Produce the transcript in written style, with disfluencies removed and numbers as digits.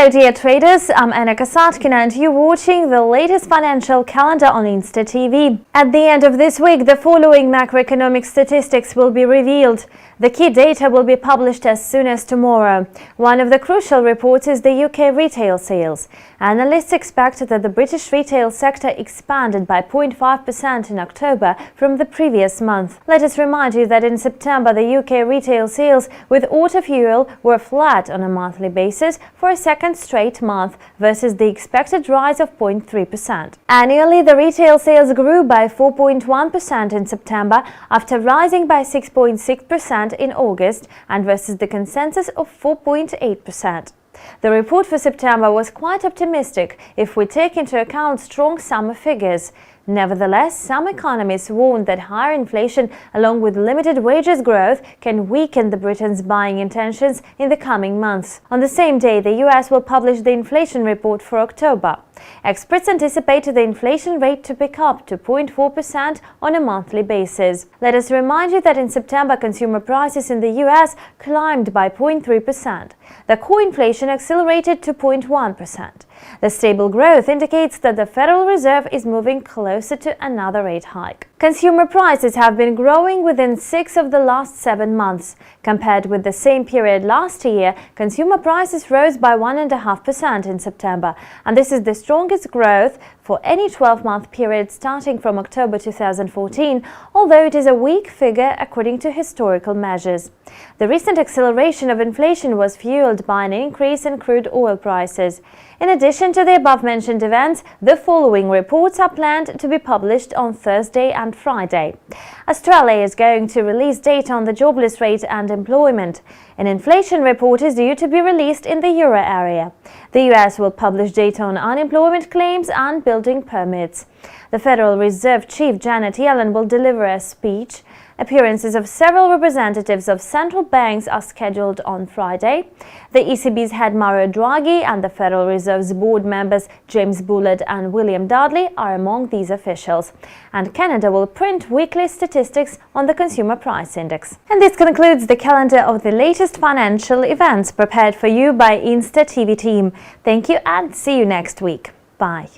Hello dear traders, I'm Anna Kasatkin and you're watching the latest financial calendar on Insta TV. At the end of this week, the following macroeconomic statistics will be revealed. The key data will be published as soon as tomorrow. One of the crucial reports is the UK retail sales. Analysts expect that the British retail sector expanded by 0.5% in October from the previous month. Let us remind you that in September, the UK retail sales with auto fuel were flat on a monthly basis for a second straight month versus the expected rise of 0.3%. Annually, the retail sales grew by 4.1% in September after rising by 6.6% in August and versus the consensus of 4.8%. The report for September was quite optimistic if we take into account strong summer figures. Nevertheless, some economists warned that higher inflation along with limited wages growth can weaken the Britain's buying intentions in the coming months. On the same day, the US will publish the inflation report for October. Experts anticipate the inflation rate to pick up to 0.4% on a monthly basis. Let us remind you that in September, consumer prices in the US climbed by 0.3%. The core inflation accelerated to 0.1%. The stable growth indicates that the Federal Reserve is moving closer to another rate hike. Consumer prices have been growing within 6 of the last 7 months. Compared with the same period last year, consumer prices rose by 1.5% in September, and this is the strongest growth for any 12-month period starting from October 2014, although it is a weak figure according to historical measures. The recent acceleration of inflation was fueled by an increase in crude oil prices. In addition to the above-mentioned events, the following reports are planned to be published on Thursday and Friday. Australia is going to release data on the jobless rate and employment. An inflation report is due to be released in the euro area. The US will publish data on unemployment claims and building permits. The Federal Reserve Chief Janet Yellen will deliver a speech. Appearances of several representatives of central banks are scheduled on Friday. The ECB's head Mario Draghi and the Federal Reserve's board members James Bullard and William Dudley are among these officials. And Canada will print weekly statistics on the Consumer Price Index. And this concludes the calendar of the latest financial events prepared for you by Insta TV team. Thank you and see you next week. Bye.